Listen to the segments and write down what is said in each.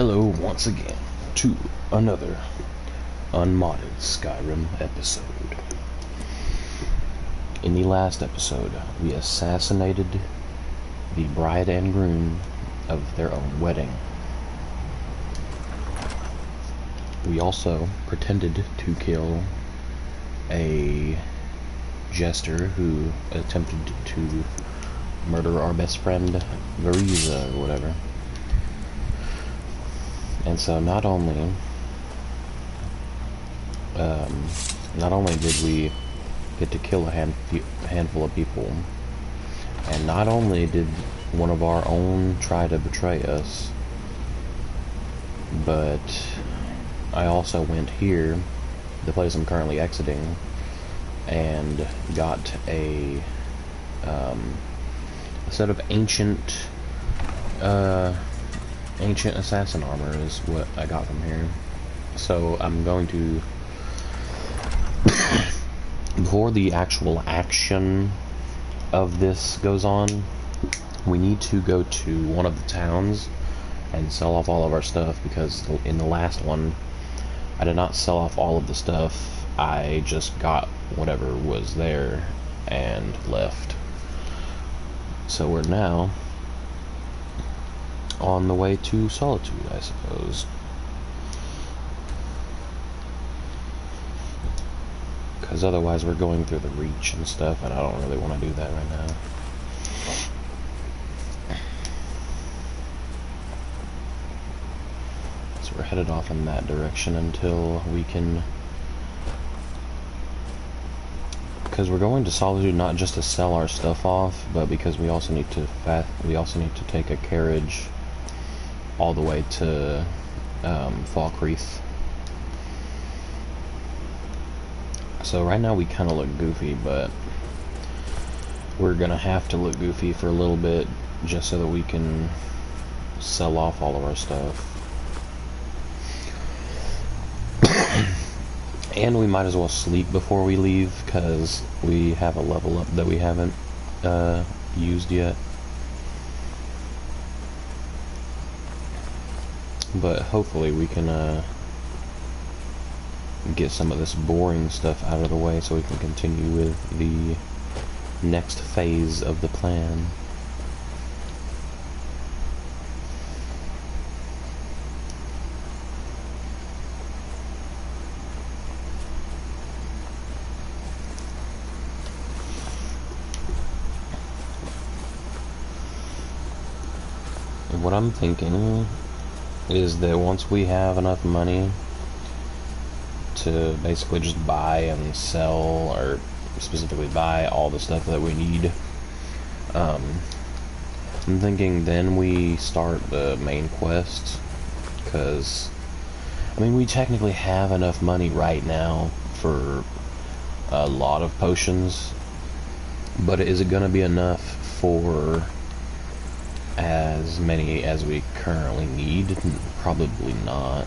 Hello once again to another Unmodded Skyrim episode. In the last episode, we assassinated the bride and groom of their own wedding. We also pretended to kill a jester who attempted to murder our best friend, Veriza, or whatever. And so not only did we get to kill a handful of people, and not only did one of our own try to betray us, but I also went here, the place I'm currently exiting, and got a set of ancient assassin armor is what I got from here. So I'm going to, before the actual action of this goes on, we need to go to one of the towns and sell off all of our stuff, because in the last one I did not sell off all of the stuff. I just got whatever was there and left. So we're now on the way to Solitude, I suppose. Because otherwise we're going through the Reach and stuff, and I don't really want to do that right now. So we're headed off in that direction until we can... Because we're going to Solitude not just to sell our stuff off, but because we also need to take a carriage all the way to Falkreath. So right now we kind of look goofy, but we're gonna have to look goofy for a little bit just so that we can sell off all of our stuff. And we might as well sleep before we leave, because we have a level up that we haven't used yet. But hopefully we can get some of this boring stuff out of the way so we can continue with the next phase of the plan. And what I'm thinking is that once we have enough money to basically just buy and sell, or specifically buy all the stuff that we need, I'm thinking then we start the main quest, because I mean we technically have enough money right now for a lot of potions, but is it going to be enough for as many as we currently need? Probably not.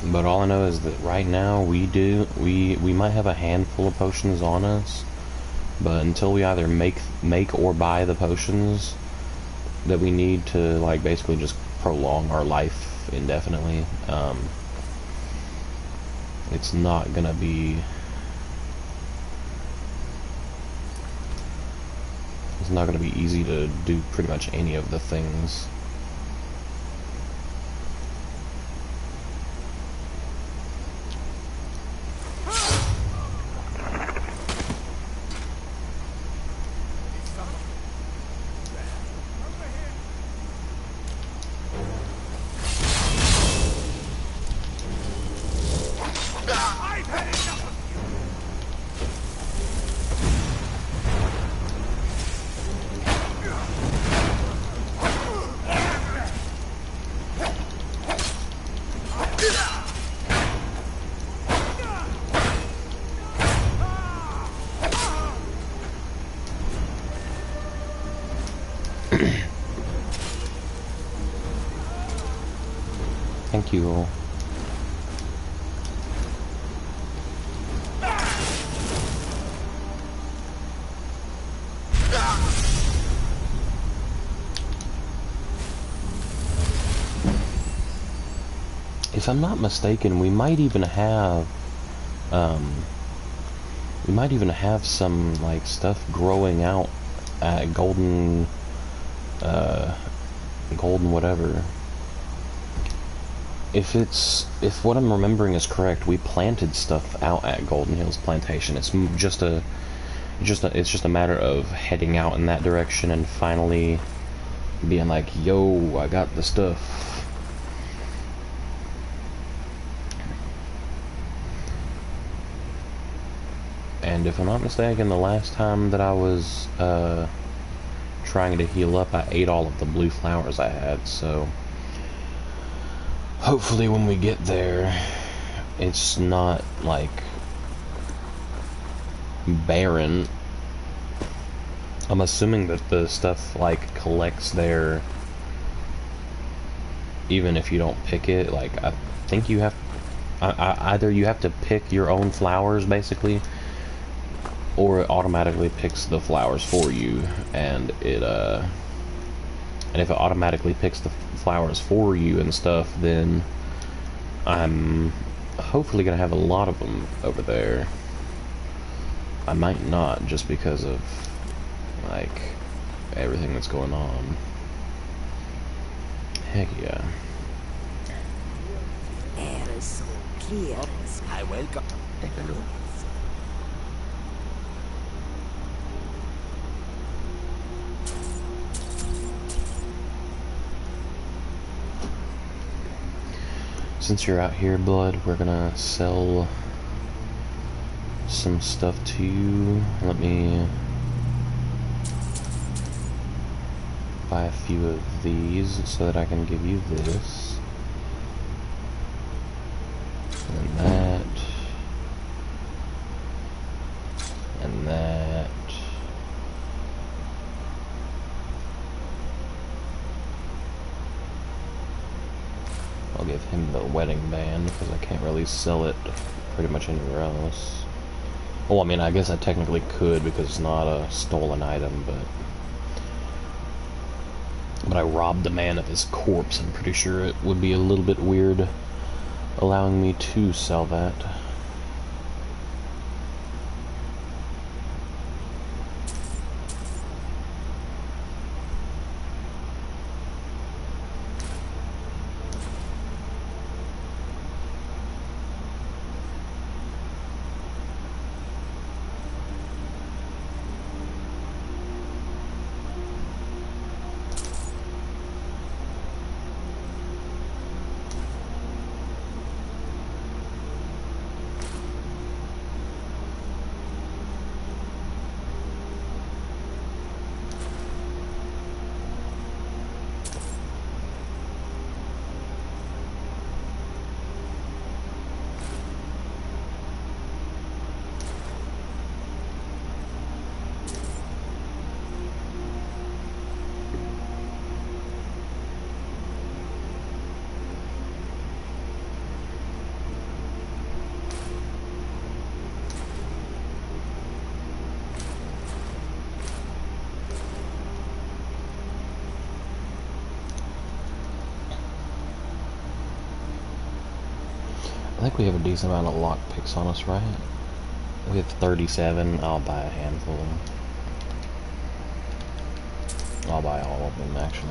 But all I know is that right now we might have a handful of potions on us, but until we either make or buy the potions that we need to, like, basically just prolong our life indefinitely, it's not gonna be easy to do pretty much any of the things. Thank you. if I'm not mistaken, we might even have some like stuff growing out at golden whatever. If what I'm remembering is correct, we planted stuff out at Golden Hills Plantation. It's just a matter of heading out in that direction and finally being like, yo, I got the stuff. And if I'm not mistaken, the last time that I was trying to heal up, I ate all of the blue flowers I had, so hopefully when we get there, it's not, like, barren. I'm assuming that the stuff, like, collects there even if you don't pick it. Like, I think you have... either you have to pick your own flowers, basically, or it automatically picks the flowers for you, and if it automatically picks the flowers for you and stuff, then I'm hopefully gonna have a lot of them over there. I might not, just because of like everything that's going on. Heck yeah. Air is so clear. I welcome. Take a look. Since you're out here, Blood, we're gonna sell some stuff to you. Let me buy a few of these so that I can give you this. And that. And that. I'll give him the wedding band because I can't really sell it pretty much anywhere else. Well, I mean, I guess I technically could because it's not a stolen item, but I robbed the man of his corpse. I'm pretty sure it would be a little bit weird allowing me to sell that. I think we have a decent amount of lockpicks on us, right? We have 37. I'll buy a handful. I'll buy all of them, actually.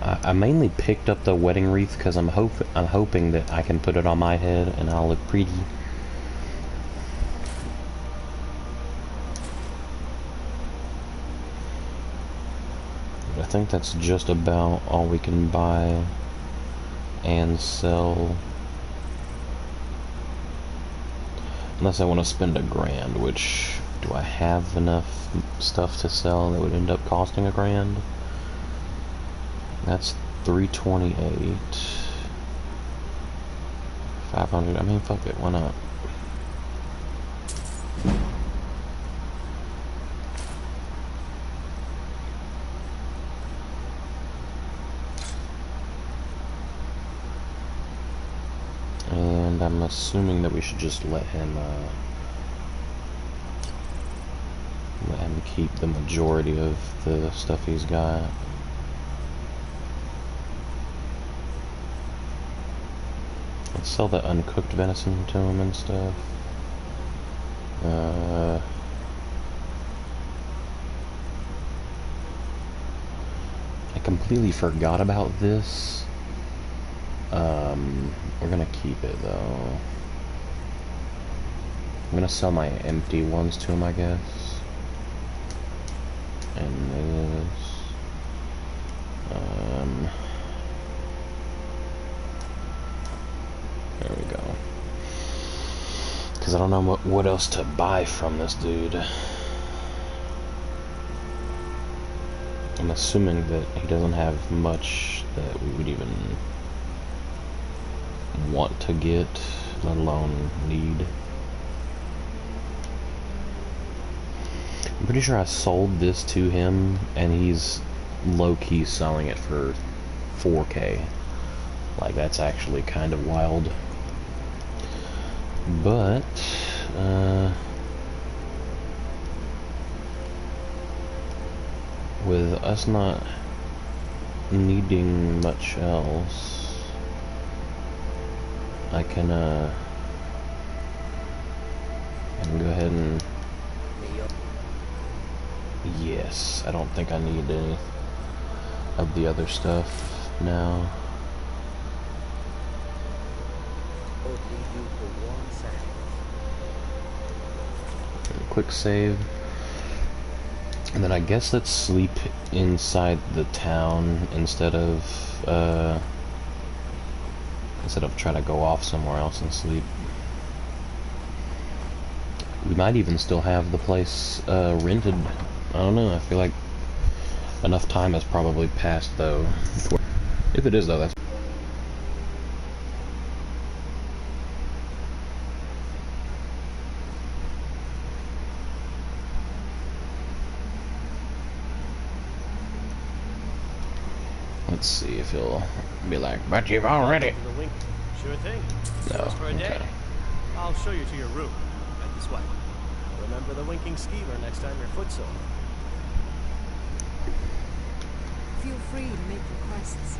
I mainly picked up the wedding wreath because I'm hoping that I can put it on my head and I'll look pretty. I think that's just about all we can buy and sell. Unless I want to spend $1,000, which, do I have enough stuff to sell that would end up costing $1,000? That's 328. 500, I mean, fuck it, why not? And I'm assuming that we should just let him keep the majority of the stuff he's got. Let's sell the uncooked venison to him and stuff. I completely forgot about this. We're gonna keep it though. I'm gonna sell my empty ones to him, I guess. And this. There we go. Because I don't know what else to buy from this dude. I'm assuming that he doesn't have much that we would even want to get, let alone need. I'm pretty sure I sold this to him, and he's low-key selling it for 4K. Like, that's actually kind of wild. But, with us not needing much else, I can go ahead and... Yes, I don't think I need any of the other stuff now. Quick save. And then I guess let's sleep inside the town instead of trying to go off somewhere else and sleep. We might even still have the place rented. I don't know, I feel like enough time has probably passed though. If it is though, that's... Let's see if he'll be like, but you've already... Sure thing. No, For a day. okay. I'll show you to your room. Right this way. Remember the winking skeever next time you're footsore. Feel free to make requests.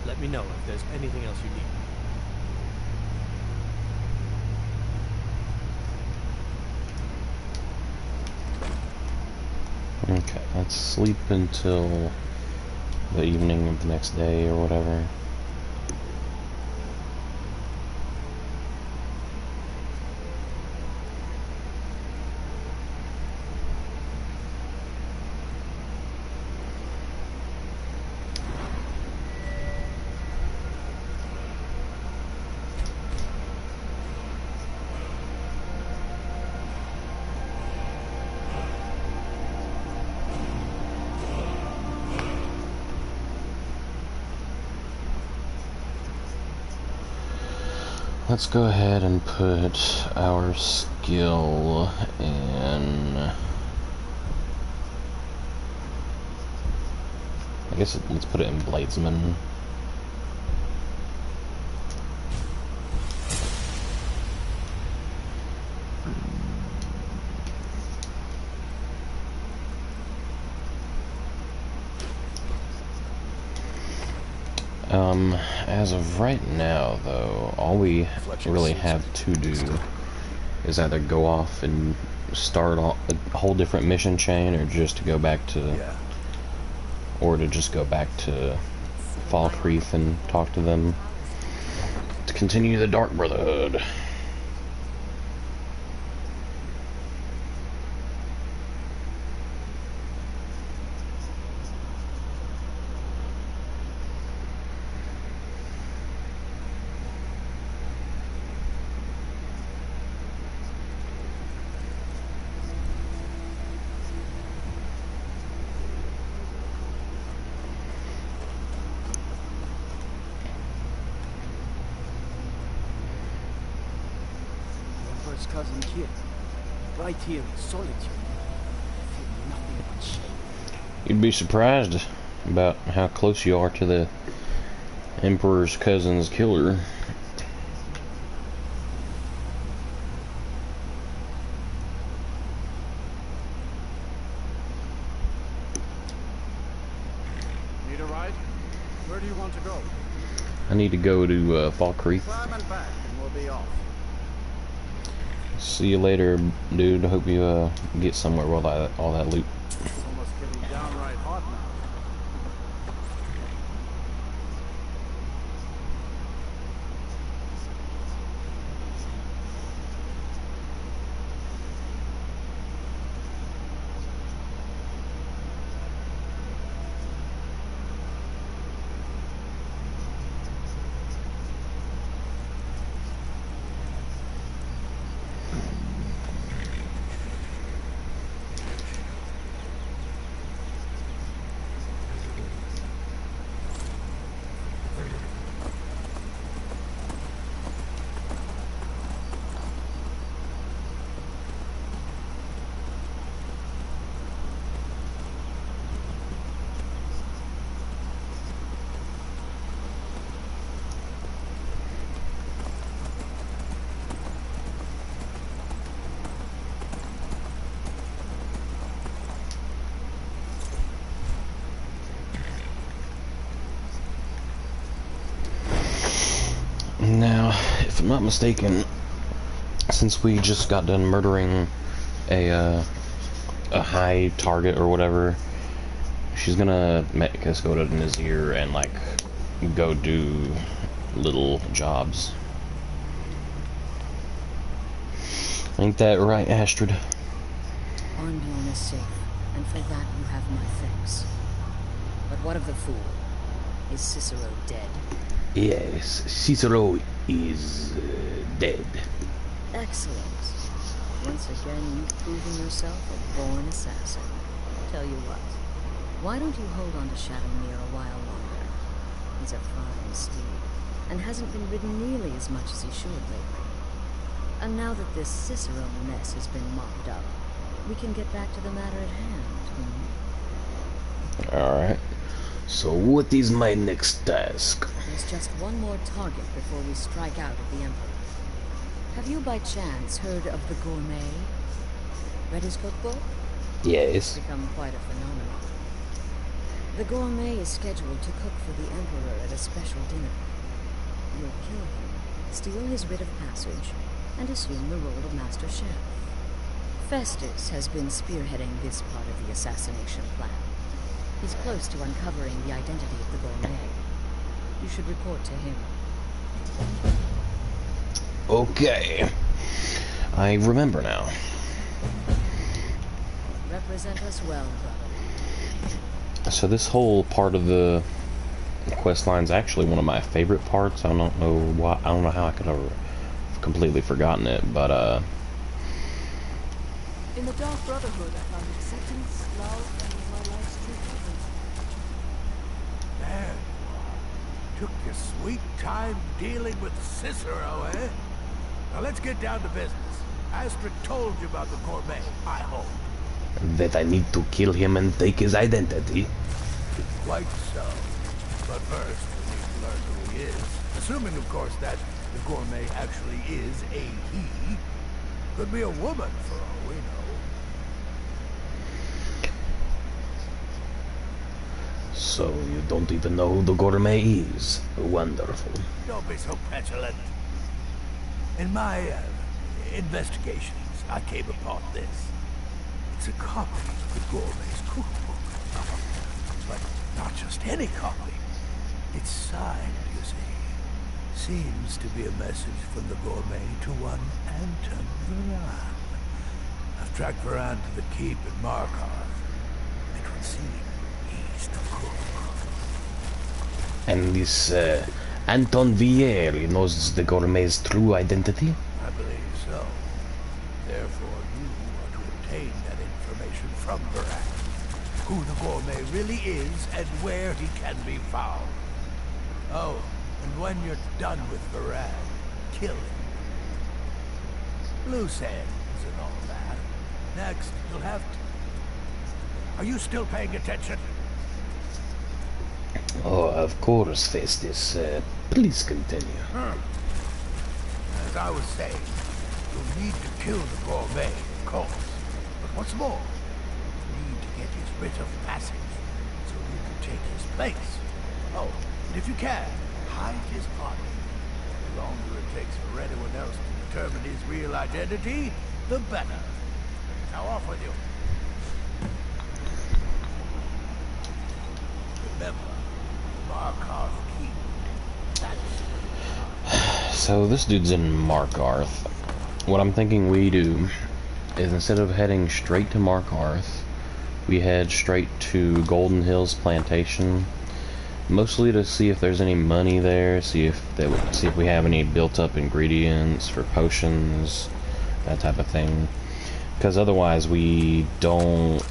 Let me know if there's anything else you need. Okay, let's sleep until the evening of the next day or whatever. Let's go ahead and put our skill in... I guess let's put it in Bladesman. As of right now, though, all we really have to do is either go off and start a whole different mission chain, or just to go back to, Falkreath and talk to them to continue the Dark Brotherhood. Cousin Kit. Right here in solitude, I feel nothing but shame. You'd be surprised about how close you are to the Emperor's cousin's killer. Need a ride? Where do you want to go? I need to go to Fall Creek. Climb and back, and we'll be off. See you later, dude. Hope you get somewhere with all that loot. It's almost getting downright hot now. Now, if I'm not mistaken, since we just got done murdering a high target or whatever, she's gonna make us go to Nazir and like go do little jobs. Ain't that right, Astrid? Arnbjorn is safe, and for that you have my thanks. But what of the fool? Is Cicero dead? Yes, Cicero is dead. Excellent. Once again, you've proven yourself a born assassin. Tell you what, why don't you hold on to Shadowmere a while longer? He's a fine steed, and hasn't been ridden nearly as much as he should lately. And now that this Cicero mess has been mopped up, we can get back to the matter at hand. Alright. So what is my next task? There's just one more target before we strike out at the Emperor. Have you by chance heard of the Gourmet? Read his cookbook? Yes. It's become quite a phenomenon. The Gourmet is scheduled to cook for the Emperor at a special dinner. You'll kill him, steal his writ of passage, and assume the role of Master Chef. Festus has been spearheading this part of the assassination plan. He's close to uncovering the identity of the Gourmet. You should report to him. Okay. I remember now. Represent us well, brother. So this whole part of the quest line is actually one of my favorite parts. I don't know why. I don't know how I could have completely forgotten it, but In the Dark Brotherhood, I found acceptance, love, and my life's true purpose. There you are. Took your sweet time dealing with Cicero, eh? Now let's get down to business. Astrid told you about the Gourmet, I hope. that I need to kill him and take his identity. Quite so. But first, we need to learn who he is. Assuming, of course, that the Gourmet actually is a he. Could be a woman, for all we know. So you don't even know who the Gourmet is. Wonderful. Don't be so petulant. In my investigations, I came upon this. It's a copy of the Gourmet's cookbook. But not just any copy. It's signed, you see. Seems to be a message from the Gourmet to one Anton Varan. I've tracked Varan to the keep at Markov. It would seem he's the cook. And this Anton Vieri knows the Gourmet's true identity? I believe so. Therefore, you are to obtain that information from Varan. Who the Gourmet really is and where he can be found. Oh, and when you're done with Varan, kill him. Loose ends and all that. Next, you'll have to... Are you still paying attention? Oh, of course, Festus. Please continue. As I was saying, you'll need to kill the gourmet, of course. But what's more, you need to get his writ of passage so you can take his place. Oh, and if you can, hide his body. The longer it takes for anyone else to determine his real identity, the better. Now off with you. Remember, Markarth Keep. That's... So this dude's in Markarth. What I'm thinking we do is instead of heading straight to Markarth, we head straight to Golden Hills Plantation, mostly to see if there's any money there, see if we have any built-up ingredients for potions, that type of thing. Because otherwise we don't,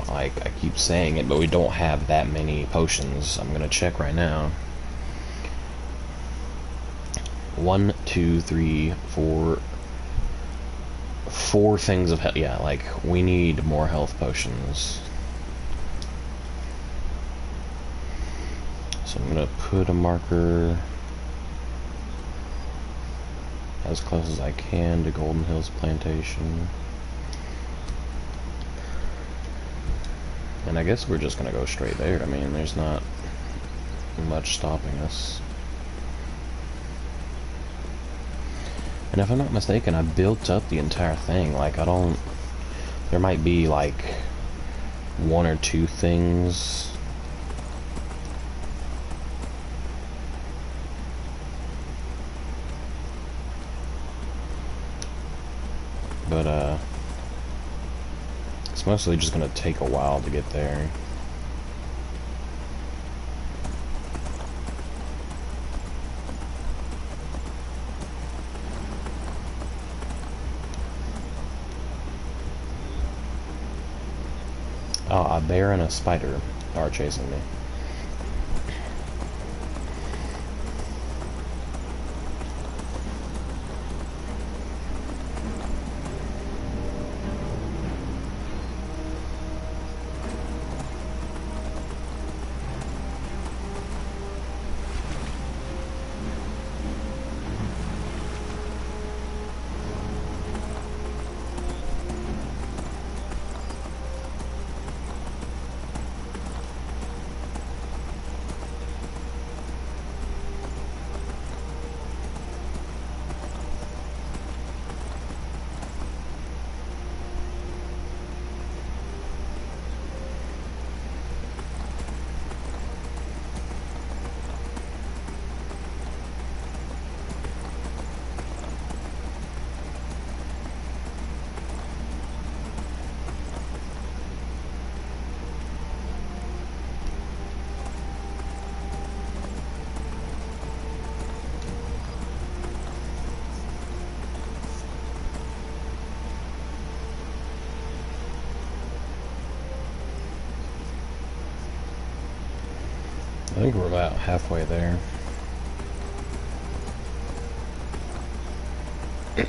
like I keep saying it, but we don't have that many potions. I'm gonna check right now. 1, 2, 3, 4. 4 things of health. Yeah, like we need more health potions. So I'm gonna put a marker as close as I can to Golden Hills Plantation. And I guess we're just gonna go straight there. I mean, there's not much stopping us. And if I'm not mistaken, I built up the entire thing. Like, I don't... There might be, like, 1 or 2 things. But, it's mostly just gonna take a while to get there. Oh, a bear and a spider are chasing me. I think we're about halfway there. I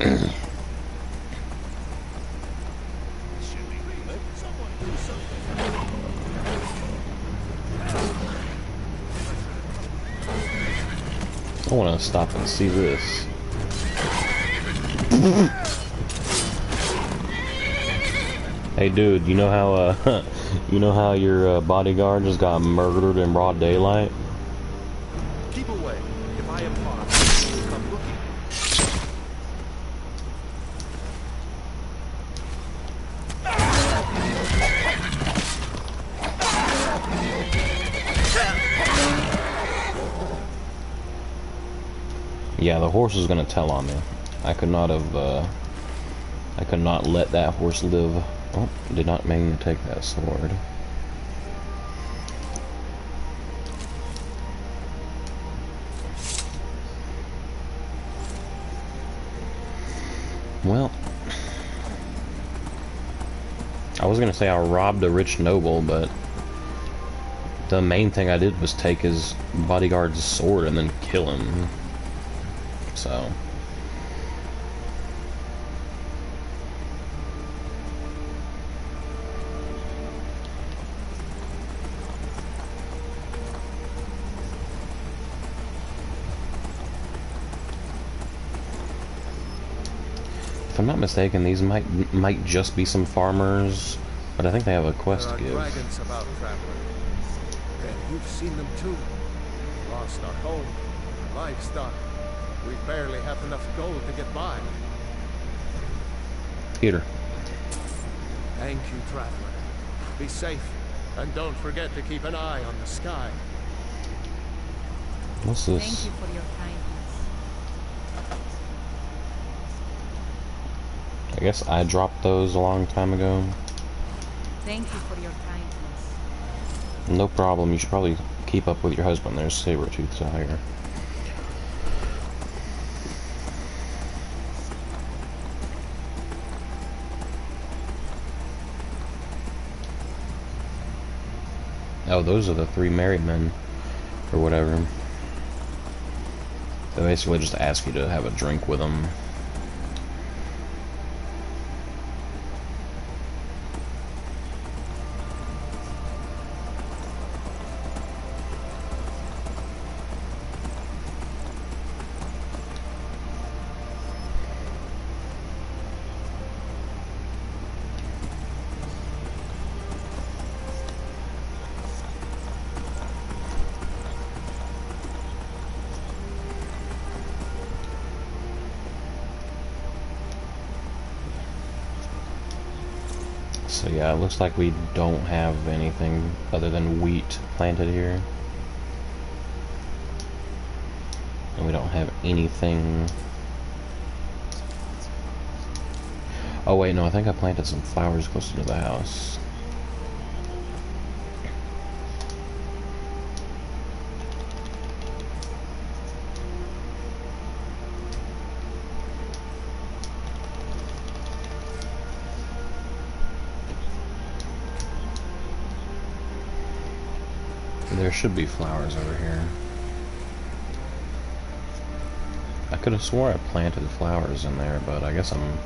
want to stop and see this. Hey dude, you know how you know how your bodyguard just got murdered in broad daylight? Keep away. If I am lost, you will come looking. Yeah, the horse was gonna tell on me. I could not have, I could not let that horse live. Oh, did not mean to take that sword. Well, I was gonna say I robbed a rich noble, but the main thing I did was take his bodyguard's sword and then kill him. So if I'm not mistaken, these might just be some farmers, but I think they have a quest to There are give. dragons about, traveler. And you've seen them too. Lost our home, our livestock. We barely have enough gold to get by. Peter. Thank you, traveler. Be safe, and don't forget to keep an eye on the sky. What's Thank this? you for your kindness. I guess I dropped those a long time ago. Thank you for your kindness. No problem. You should probably keep up with your husband. There's saber-tooths out here. Oh, those are the 3 married men, or whatever. They basically just ask you to have a drink with them. So yeah, it looks like we don't have anything other than wheat planted here. And we don't have anything... Oh wait, no, I think I planted some flowers closer to the house. There should be flowers over here. I could have swore I planted flowers in there, but I guess I'm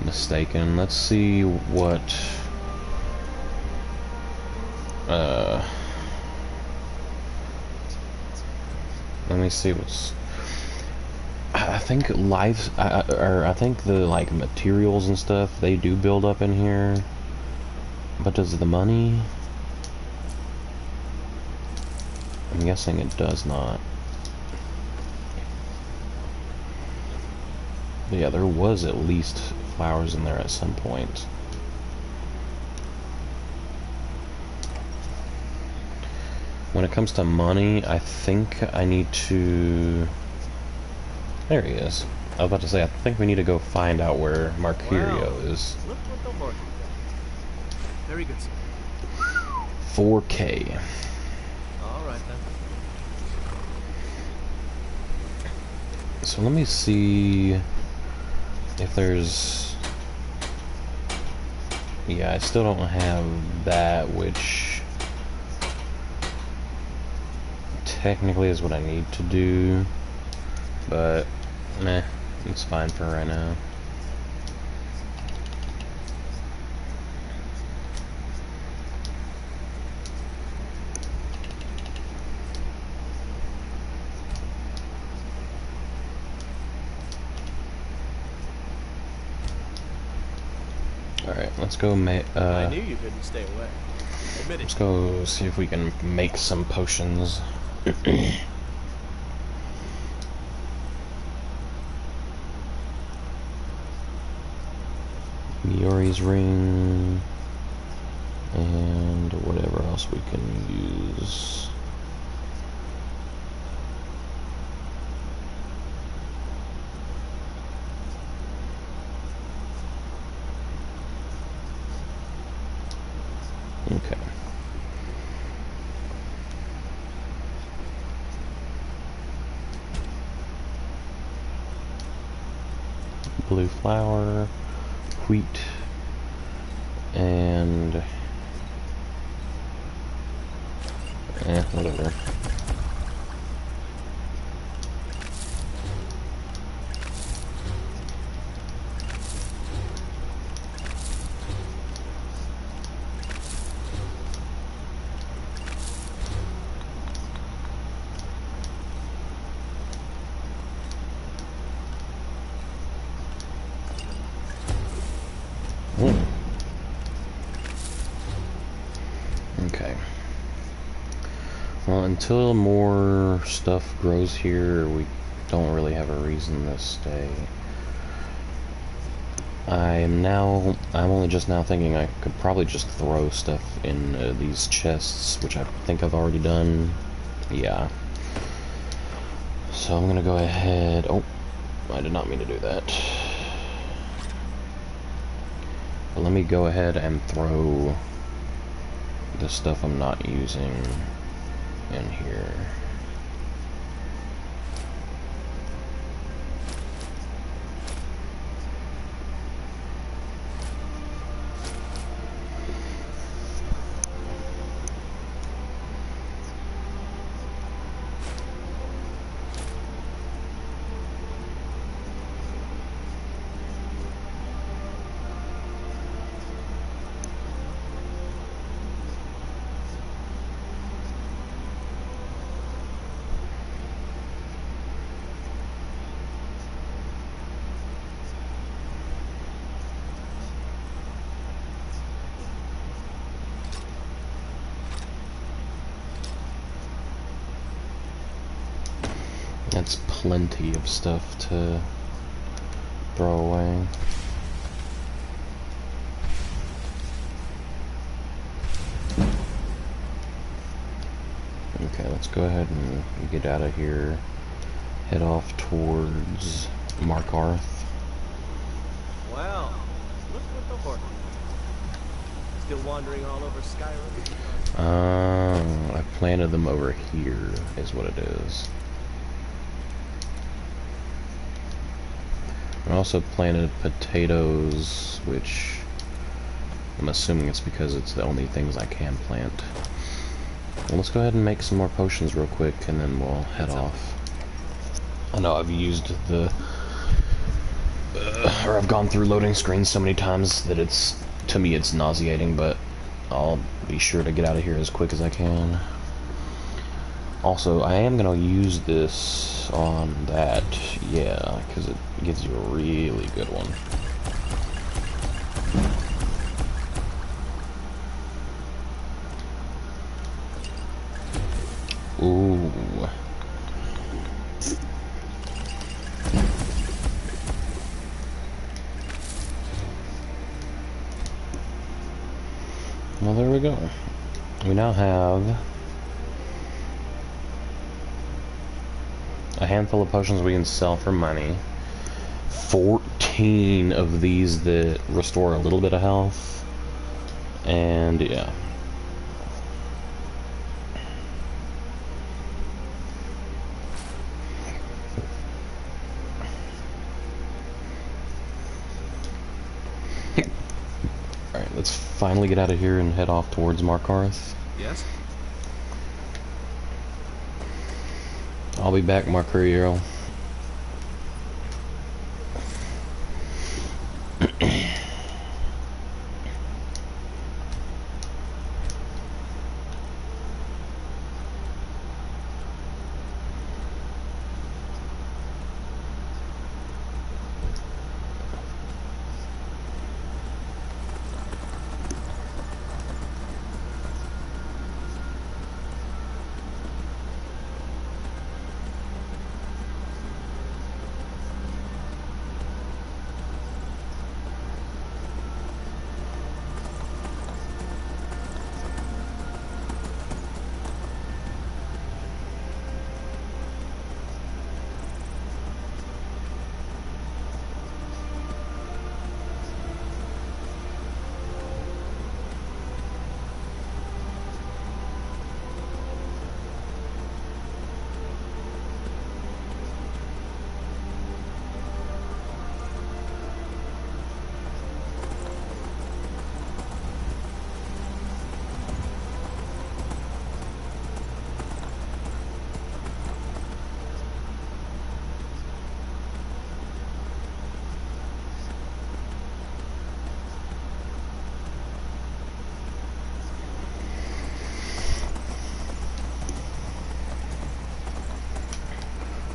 mistaken. Let's see what... let me see what's... I think I think the, like, materials and stuff, they do build up in here. But does the money... I'm guessing it does not. But yeah, there was at least flowers in there at some point. When it comes to money, I think I need to... There he is. I was about to say, I think we need to go find out where Marcurio is. Look what the Lord has done. Very good, sir. 4K. All right, then. So let me see if there's... Yeah, I still don't have that, which technically is what I need to do, but meh, it's fine for right now. Alright, let's go I knew you couldn't stay away. Admit it. let's go see if we can make some potions. Miori's ring, and whatever else we can use. Okay. Blue flour, wheat, and whatever. Until more stuff grows here, we don't really have a reason to stay. I'm only just now thinking I could probably just throw stuff in these chests, which I think I've already done. Yeah. So I'm gonna go ahead. Oh, I did not mean to do that. But let me go ahead and throw the stuff I'm not using in here. That's plenty of stuff to throw away. Okay, let's go ahead and get out of here. Head off towards Markarth. Well, look what the horse. Still wandering all over Skyrim? I planted them over here, is what it is. I also planted potatoes, which I'm assuming it's because it's the only things I can plant. Well, let's go ahead and make some more potions real quick, and then we'll head off. I know I've used the... or I've gone through loading screens so many times that it's... to me it's nauseating, but I'll be sure to get out of here as quick as I can. Also, I am going to use this on that, yeah, because it gives you a really good one. Ooh. Well, there we go. We now have a handful of potions we can sell for money. 14 of these that restore a little bit of health. And yeah. Alright, let's finally get out of here and head off towards Markarth. Yes? I'll be back, Marcurio.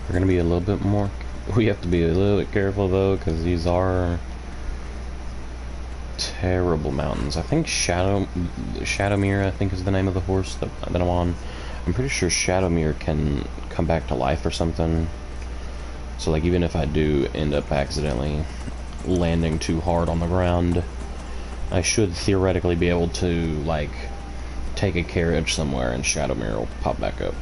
We're gonna be a little bit more. We have to be a little bit careful though, because these are terrible mountains. I think Shadowmere, I think, is the name of the horse that I'm on. I'm pretty sure Shadowmere can come back to life or something. So like even if I do end up accidentally landing too hard on the ground, I should theoretically be able to like take a carriage somewhere and Shadowmere will pop back up.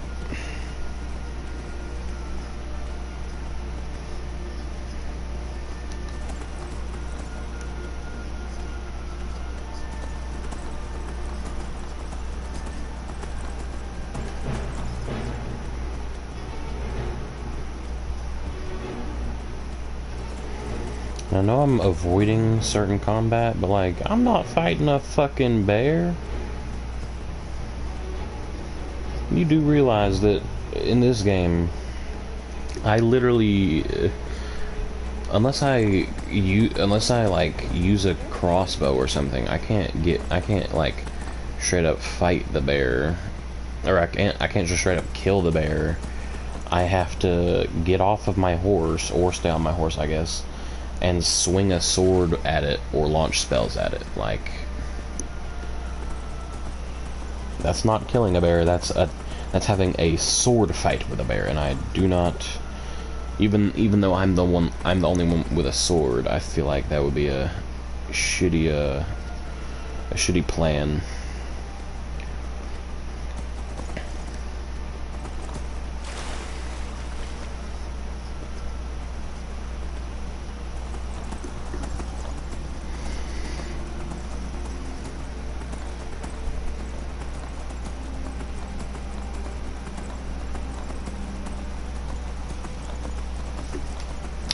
I know I'm avoiding certain combat, but like, I'm not fighting a fucking bear. You do realize that in this game, I literally, unless I like use a crossbow or something, I can't like straight up fight the bear, or I can't just straight up kill the bear. I have to get off of my horse, or stay on my horse, I guess, and swing a sword at it or launch spells at it. Like, that's not killing a bear, that's having a sword fight with a bear, and I do not, even though I'm the only one with a sword, I feel like that would be a shitty plan.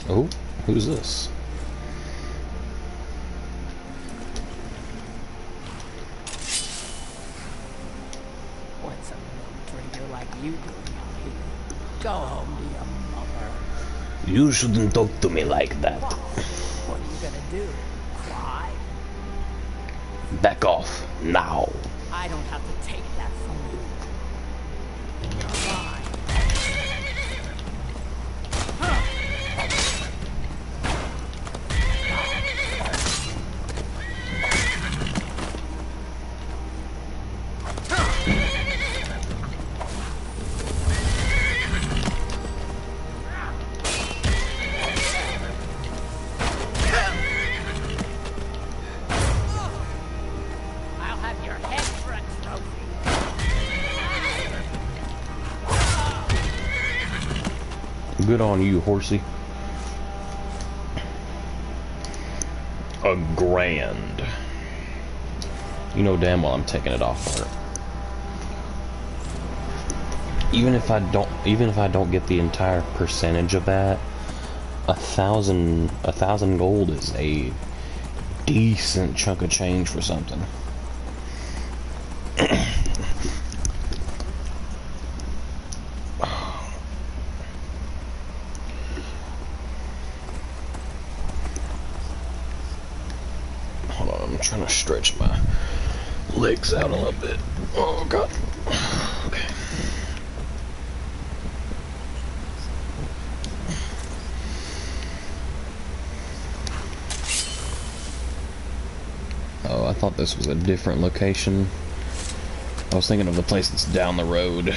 Oh, who's this? What's a little drinker like you doing out here? Go home to your mother. You shouldn't talk to me like that. What are you gonna do? Cry? Back off, now. I don't have to take that from you. You're mine. Good on you, horsey. A grand. You know damn well I'm taking it off her. Even if I don't get the entire percentage of that, a thousand gold is a decent chunk of change for something. I'm trying to stretch my legs out a little bit. Oh god. Okay. Oh, I thought this was a different location. I was thinking of the place that's down the road.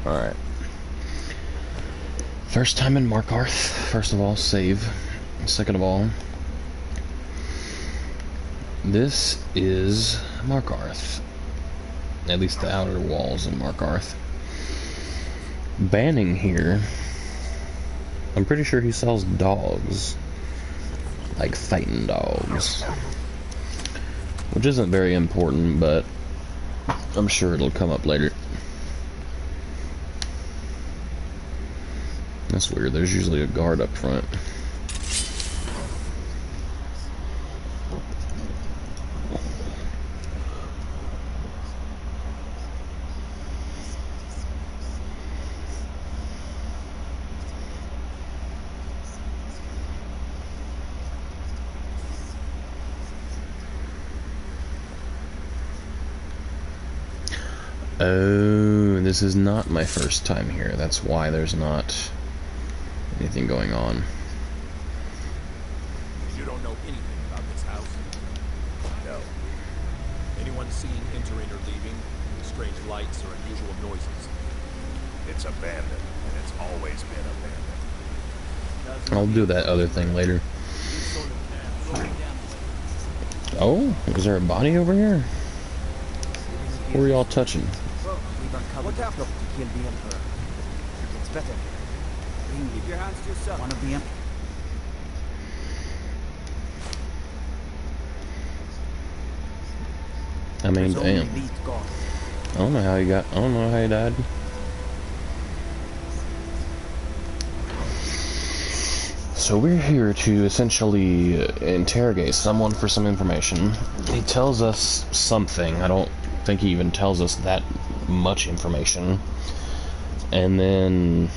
Alright. First time in Markarth. First of all, save. Second of all, this is Markarth. At least the outer walls of Markarth. Banning here, I'm pretty sure he sells dogs. Like fighting dogs. Which isn't very important, but I'm sure it'll come up later. That's weird, there's usually a guard up front. Oh, this is not my first time here. That's why there's not anything going on. You don't know anything about this house? No. Anyone seen entering or leaving? Strange lights or unusual noises? It's abandoned, and it's always been abandoned. I'll do that other thing later. Oh, is there a body over here? Who are y'all touching? We've uncovered the plot to kill the Emperor. It's better. Keep your hands to yourself. One of the Emperor. I mean, damn. I don't know how he got. I don't know how he died. So we're here to essentially interrogate someone for some information. He tells us something. I don't think he even tells us that much information. And then...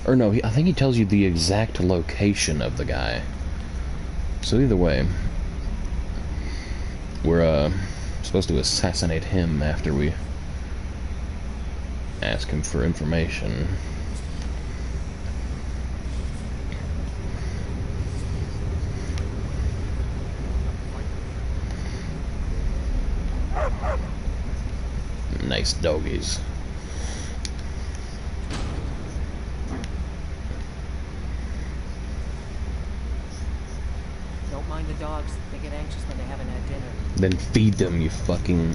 Or no, I think he tells you the exact location of the guy. So either way, we're supposed to assassinate him after we ask him for information. Nice doggies. Don't mind the dogs. They get anxious when they haven't had dinner. Then feed them, you fucking...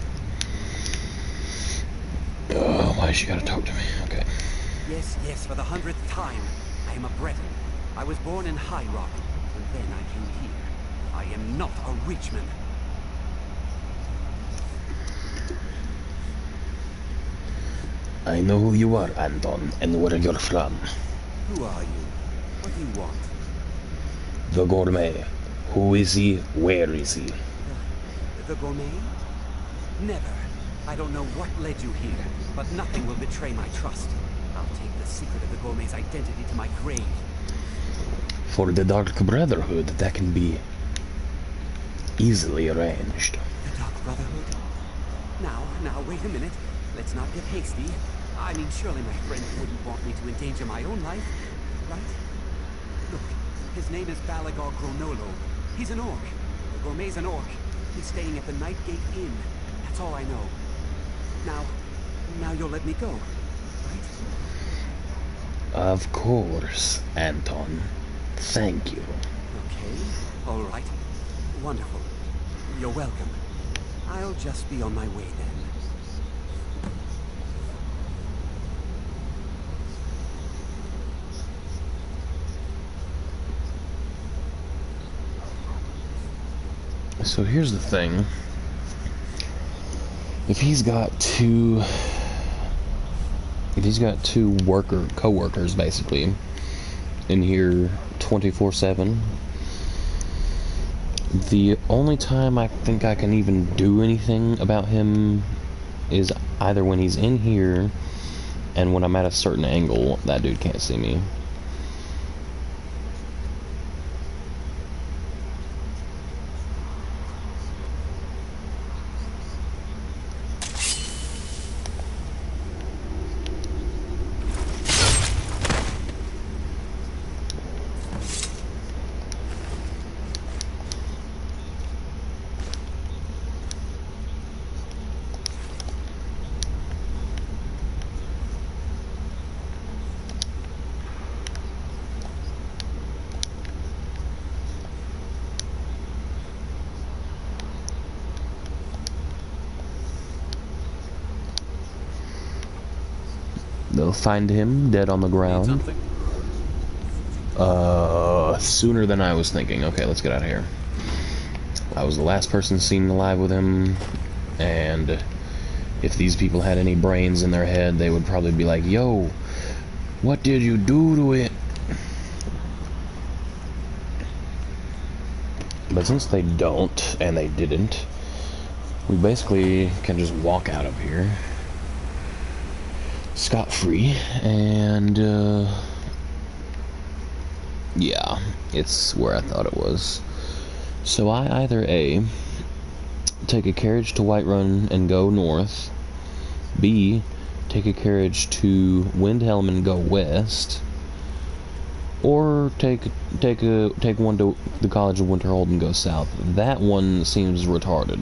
Oh, why she gotta talk to me? Okay. Yes, yes, for the 100th time. I am a Breton. I was born in High Rock, and then I came here. I am not a rich man. I know who you are, Anton, and where you're from. Who are you? What do you want? The gourmet. Who is he? Where is he? The gourmet? Never. I don't know what led you here, but nothing will betray my trust. I'll take the secret of the gourmet's identity to my grave. For the Dark Brotherhood, that can be easily arranged. The Dark Brotherhood? Now, wait a minute. Let's not get hasty. I mean, surely my friend wouldn't want me to endanger my own life, right? Look, his name is Balagor Gronolo. He's an orc. The gourmet's an orc. He's staying at the Nightgate Inn. That's all I know. Now you'll let me go, right? Of course, Anton. Thank you. Okay, all right. Wonderful. You're welcome. I'll just be on my way then. So here's the thing. If he's got two co-workers basically in here 24/7, the only time I think I can even do anything about him is either when he's in here and when I'm at a certain angle that dude can't see me. They'll find him dead on the ground. Sooner than I was thinking. Okay, let's get out of here. I was the last person seen alive with him, and if these people had any brains in their head, they would probably be like, yo, what did you do to it? But since they don't, and they didn't, we basically can just walk out of here scot-free, and yeah, it's where I thought it was. So I either A, take a carriage to Whiterun and go north, B, take a carriage to Windhelm and go west, or take one to the College of Winterhold and go south. That one seems retarded,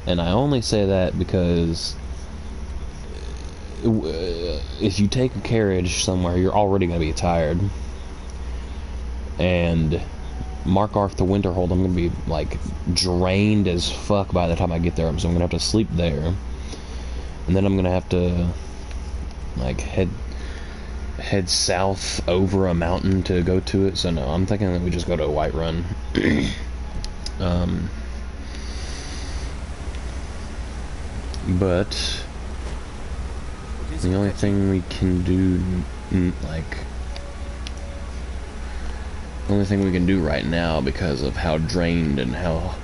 and I only say that because if you take a carriage somewhere, you're already going to be tired, and Mark Arthur Winterhold, I'm going to be like drained as fuck by the time I get there, so I'm going to have to sleep there, and then I'm going to have to like head south over a mountain to go to it. So no, I'm thinking that we just go to Whiterun. But the only thing we can do, like, the only thing we can do right now, because of how drained and how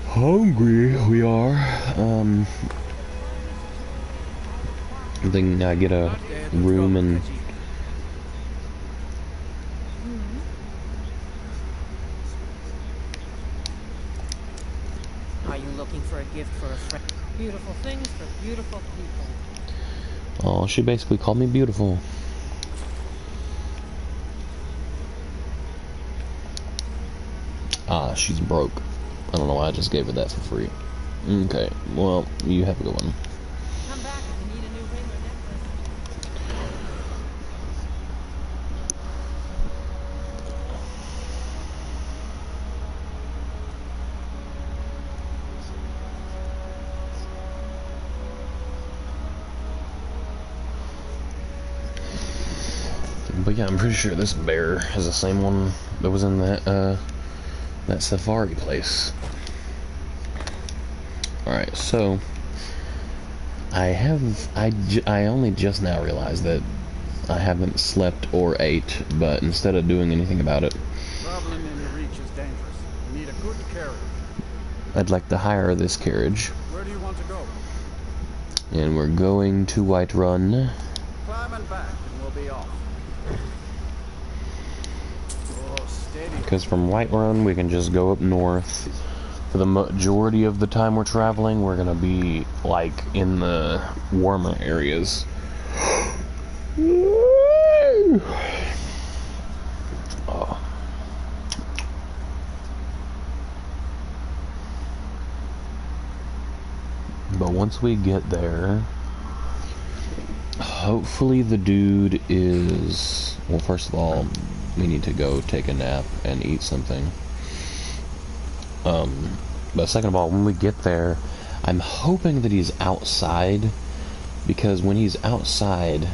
hungry we are, then I get a room and Are you looking for a gift for a friend? Beautiful things for beautiful people. oh, she basically called me beautiful. Ah, she's broke. I don't know why I just gave her that for free. Okay, well, you have a good one. Come back if you need a new ring or necklace. But yeah, I'm pretty sure this bear is the same one that was in that that safari place. Alright, so I only just now realized that I haven't slept or ate, but instead of doing anything about it, Traveling in your reach is dangerous. You need a good carriage. I'd like to hire this carriage. Where do you want to go? And we're going to Whiterun. Climb and back, and we'll be off. Oh, steady. Because from Whiterun, we can just go up north. For the majority of the time we're traveling, we're gonna be, like, in the warmer areas. Oh. But once we get there, hopefully the dude is... Well, first of all, we need to go take a nap and eat something. But second of all, when we get there, I'm hoping that he's outside, because when he's outside,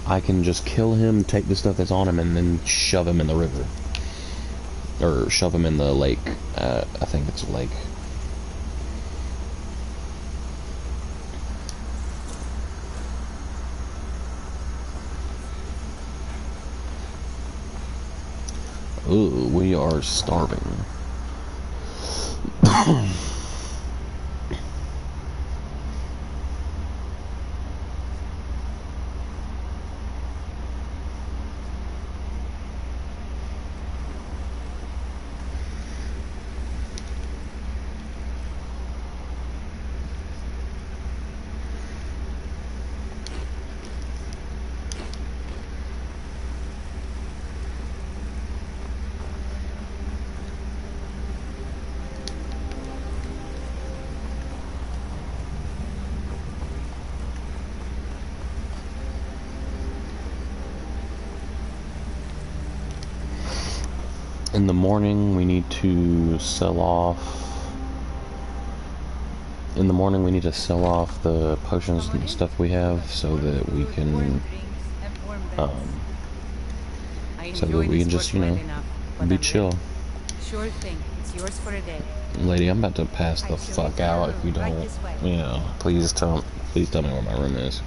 I can just kill him, take the stuff that's on him, and then shove him in the river. Or shove him in the lake. I think it's a lake. Ooh, we are starving. In the morning, we need to sell off... In the morning, we need to sell off the potions and stuff we have, so that we can... so that we can just, you know, be chill. Sure thing. It's yours for a day. Lady, I'm about to pass the fuck out if you don't... Yeah, please tell me where my room is.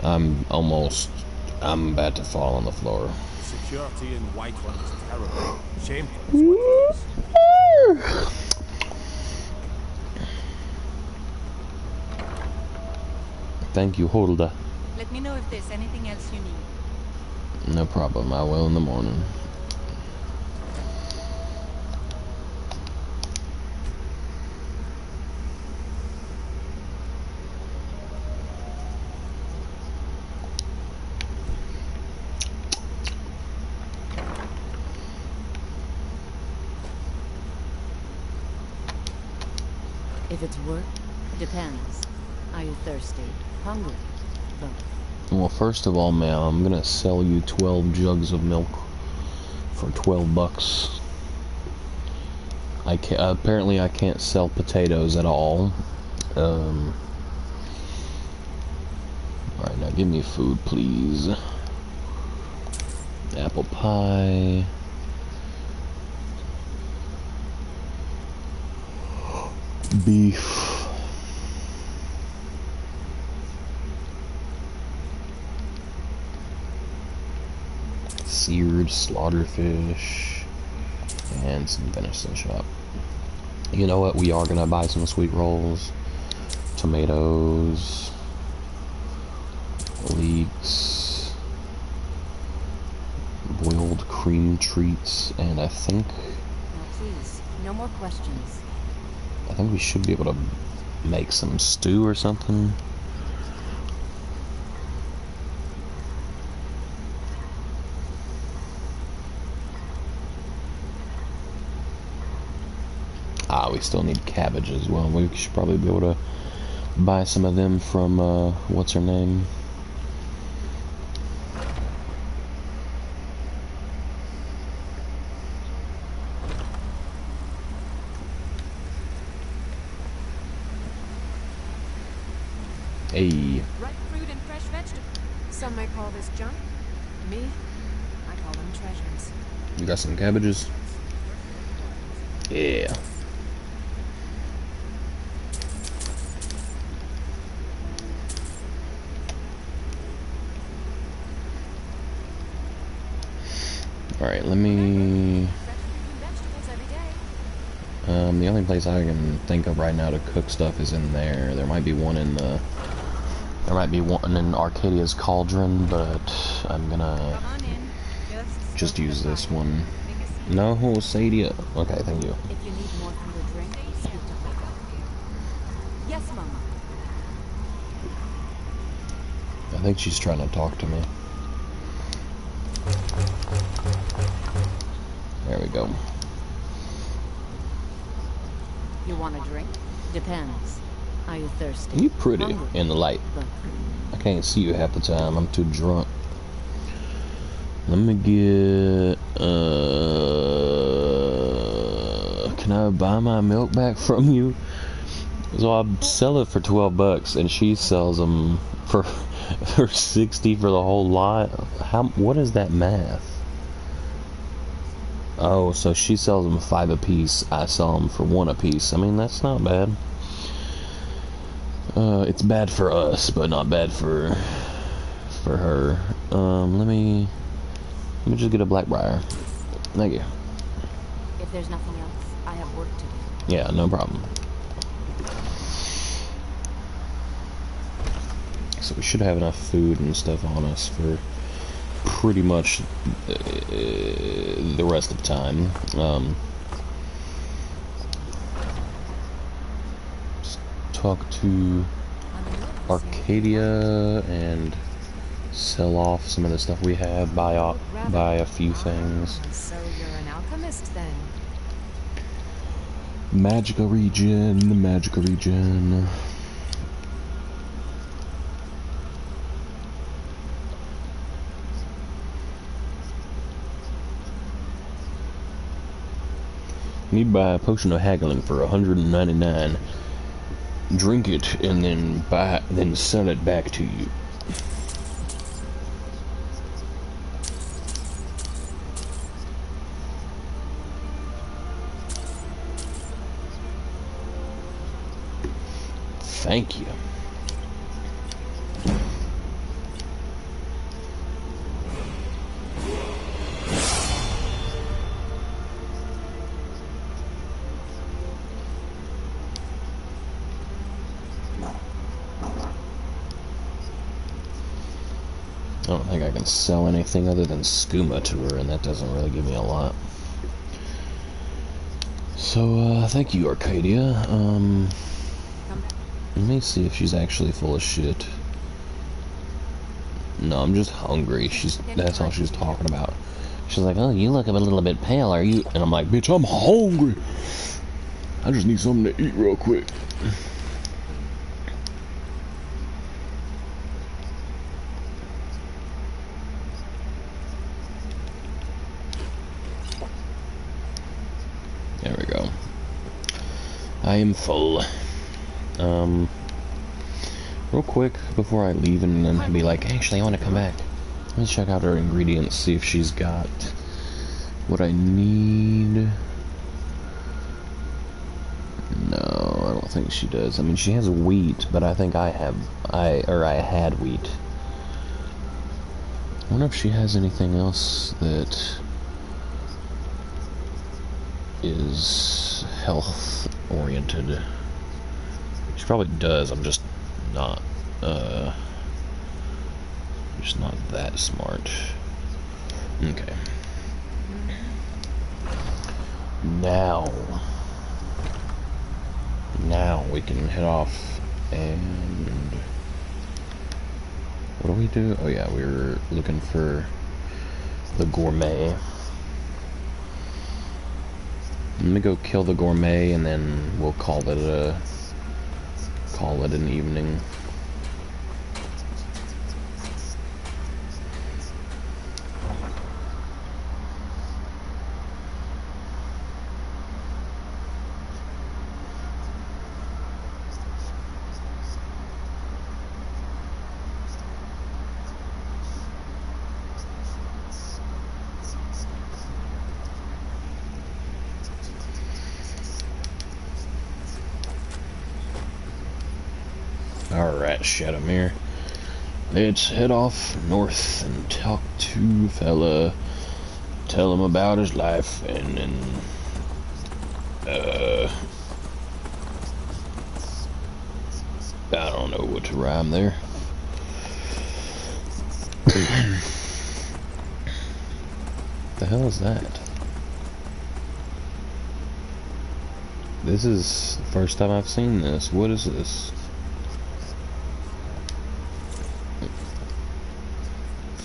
I'm about to fall on the floor. Security in Whiterun is terrible. Shameful. Thank you, Hulda. Let me know if there's anything else you need. No problem, I will in the morning. If it's work, depends. Are you thirsty? Hungry? Both. Well, first of all, ma'am, I'm gonna sell you 12 jugs of milk for 12 bucks. Apparently I can't sell potatoes at all. Alright, now give me food, please. Apple pie. Beef. Seared slaughter fish. And some venison chop. You know what? We are gonna buy some sweet rolls. Tomatoes. Leeks. Boiled cream treats. And I think... Now please, no more questions. I think we should be able to make some stew or something. Ah, we still need cabbage as well. We should probably be able to buy some of them from, what's her name? Hey. Ripe fruit and fresh vegetables. Some may call this junk. Me, I call them treasures. You got some cabbages? Yeah. Alright, let me... the only place I can think of right now to cook stuff is in there. There might be one in the... There might be one in Arcadia's Cauldron, but I'm gonna just use this one. No, Sadie. Okay, thank you. If you need more food or drink, speak to Hulk. Yes, Mama. I think she's trying to talk to me. There we go. You want a drink? Depends. Are you thirsty? You pretty Hungry? in the light. Both. I can't see you half the time. I'm too drunk. Let me get... can I buy my milk back from you? So I sell it for 12 bucks, and she sells them for 60 for the whole lot. What is that math? Oh, so she sells them 5 a piece. I sell them for 1 a piece. I mean, that's not bad. It's bad for us, but not bad for her. Let me just get a Blackbriar. Thank you. If there's nothing else, I have work to do. Yeah, no problem. So we should have enough food and stuff on us for pretty much the rest of the time. Just talk to Arcadia and sell off some of the stuff we have, buy a few things. So you're an alchemist then? Magica region, the Magica region. Need to buy a potion of haggling for 199. Drink it and then sell it back to you. Thank you. I don't think I can sell anything other than skooma to her, and that doesn't really give me a lot. So, thank you, Arcadia. Let me see if she's actually full of shit. No, I'm just hungry. That's all she's talking about. She's like, oh, you look a little bit pale, are you? And I'm like, bitch, I'm hungry. I just need something to eat real quick. There we go. I am full. Real quick before I leave and then be like, actually, I want to come back. Let's check out her ingredients, see if she's got what I need. No, I don't think she does. I mean, she has wheat, but I think I had wheat. I wonder if she has anything else that is health oriented. She probably does. I'm just not that smart. Okay. Now we can head off and what do we do? Oh yeah, we were looking for the gourmet. Let me go kill the gourmet and then we'll call it an evening. Alright, Shadowmere. Let's head off north and talk to fella. Tell him about his life and then I don't know what to rhyme there. The hell is that? This is the first time I've seen this. What is this?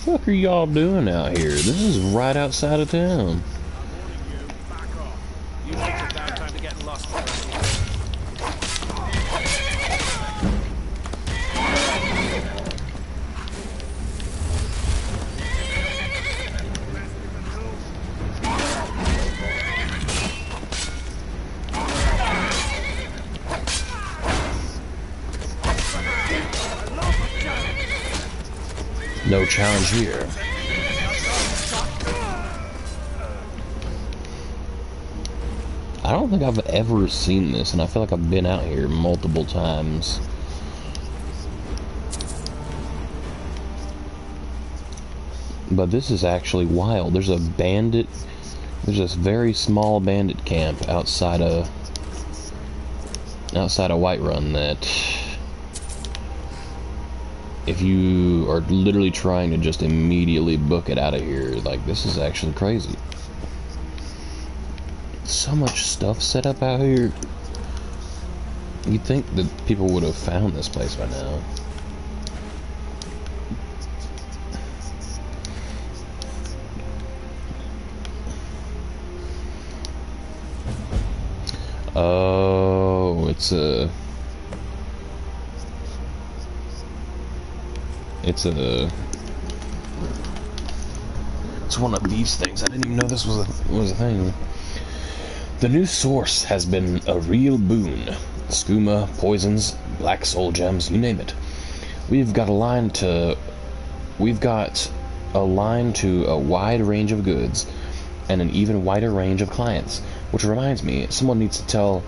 What the fuck are y'all doing out here? This is right outside of town. No challenge here. I don't think I've ever seen this, and I feel like I've been out here multiple times. But this is actually wild. There's a very small bandit camp outside of Whiterun that if you are literally trying to just immediately book it out of here, like, this is actually crazy. So much stuff set up out here. You'd think that people would have found this place by now. Oh, it's one of these things. I didn't even know this was a thing. The new source has been a real boon. Skooma, poisons, black soul gems, you name it. We've got a line to a wide range of goods and an even wider range of clients. Which reminds me, someone needs to tell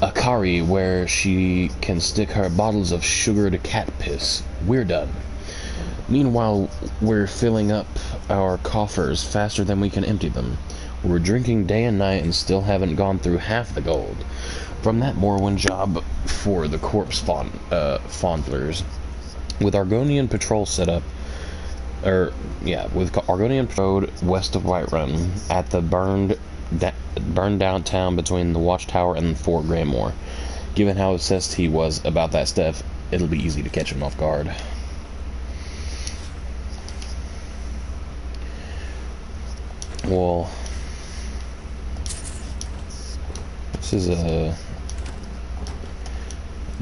Akari where she can stick her bottles of sugared cat piss. We're done. Meanwhile, we're filling up our coffers faster than we can empty them. We're drinking day and night and still haven't gone through half the gold from that Morrowind job for the corpse fondlers. With Argonian patrol set up, with Argonian Road west of Whiterun at the burned downtown between the Watchtower and Fort Greymore. Given how obsessed he was about that stuff, it'll be easy to catch him off guard. Well, this is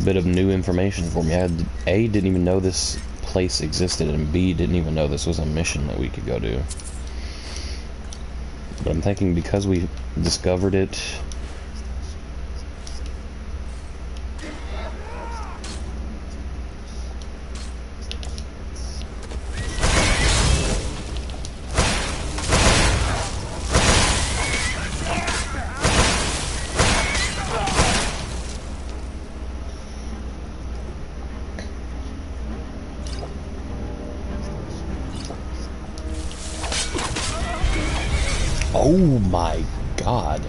bit of new information for me. A, didn't even know this place existed, and B, didn't even know this was a mission that we could go do. But I'm thinking because we discovered it, oh my god.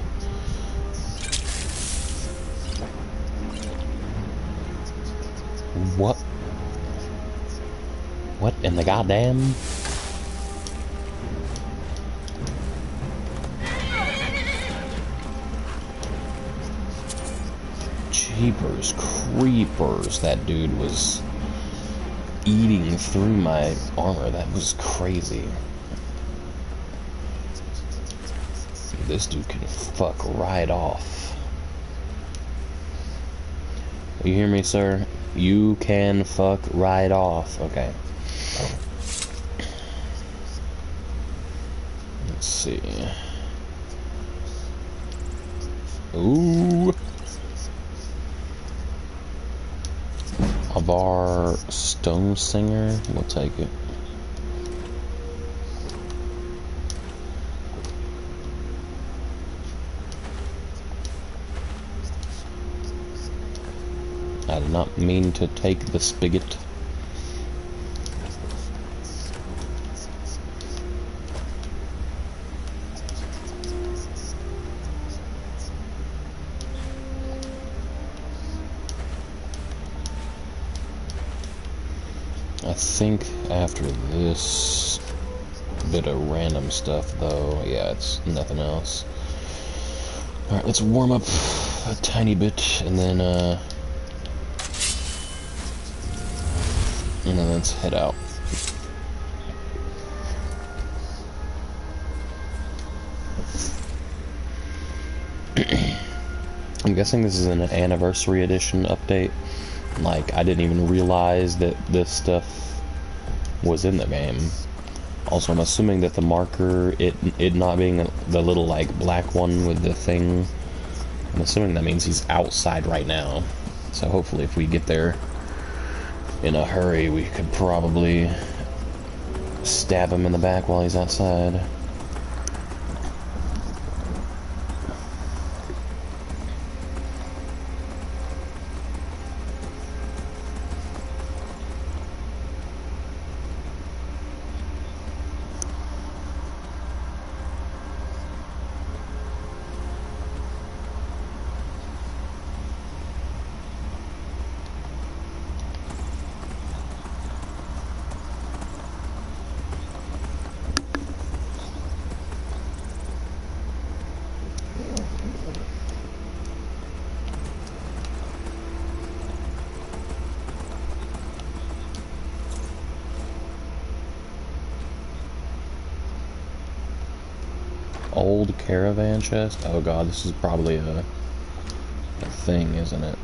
What? What in the goddamn? Jeepers creepers, that dude was eating through my armor. That was crazy. This dude can fuck right off. You hear me, sir? You can fuck right off. Okay. Let's see. Ooh. Avar Stone Singer. We'll take it. I did not mean to take the spigot. I think after this bit of random stuff, though, yeah, it's nothing else. Alright, let's warm up a tiny bit, and then let's head out. I'm guessing this is an anniversary edition update. Like, I didn't even realize that this stuff was in the game. Also, I'm assuming that the marker, it not being the little, like, black one with the thing, I'm assuming that means he's outside right now. So hopefully if we get there in a hurry, we could probably stab him in the back while he's outside. Old caravan chest? Oh god, this is probably a thing, isn't it?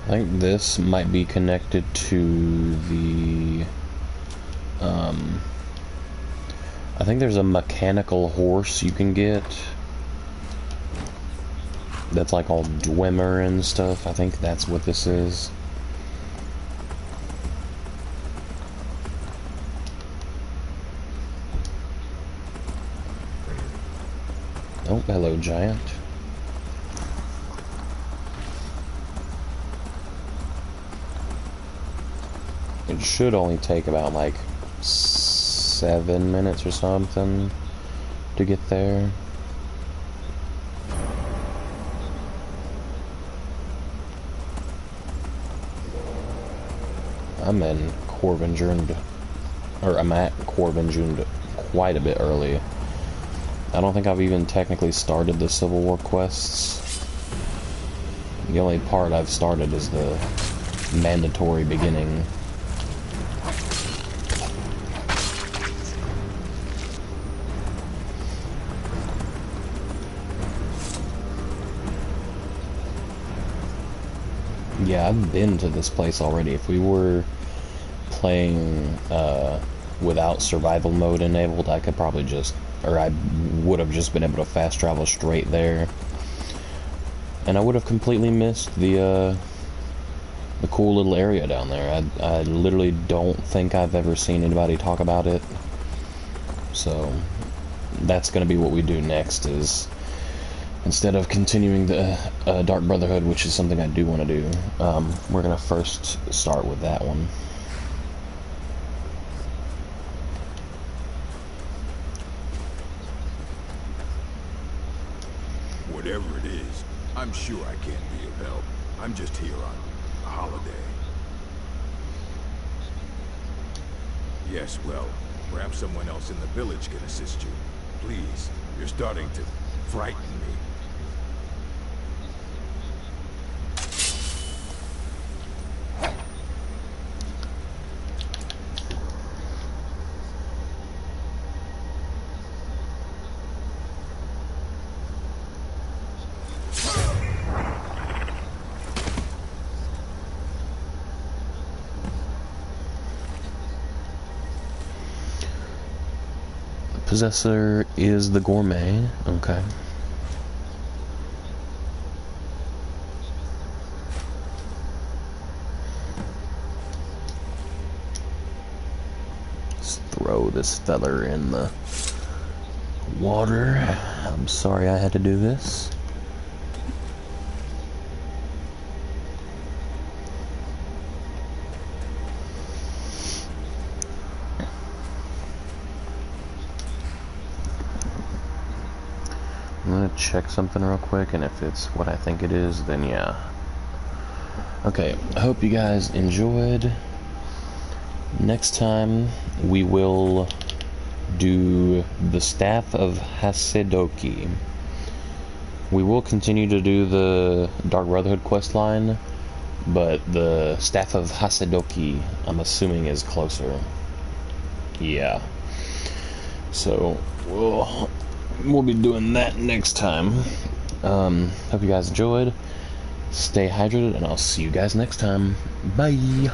I think this might be connected to the I think there's a mechanical horse you can get that's like all Dwemer and stuff. I think that's what this is. Oh, hello, giant. It should only take about like 7 minutes or something to get there. I'm in Corvinjund, or I'm at Corvinjund quite a bit early. I don't think I've even technically started the Civil War quests The only part I've started is the mandatory beginning. Yeah, I've been to this place already. If we were playing without survival mode enabled, I could probably just, or I would have just been able to fast travel straight there. And I would have completely missed the cool little area down there. I literally don't think I've ever seen anybody talk about it. So that's going to be what we do next, is instead of continuing the Dark Brotherhood, which is something I do want to do, we're going to first start with that one. Whatever it is, I'm sure I can't be of help. I'm just here on a holiday. Yes, well, perhaps someone else in the village can assist you. Please, you're starting to frighten me. Possessor is the gourmet. Okay. Let's throw this feather in the water. I'm sorry I had to do this. I'm gonna check something real quick, and if it's what I think it is, then yeah. Okay, I hope you guys enjoyed. Next time, we will do the Staff of Hasedoki. We will continue to do the Dark Brotherhood quest line, but the Staff of Hasedoki, I'm assuming, is closer. Yeah. So, we'll be doing that next time. Hope you guys enjoyed. Stay hydrated, and I'll see you guys next time. Bye!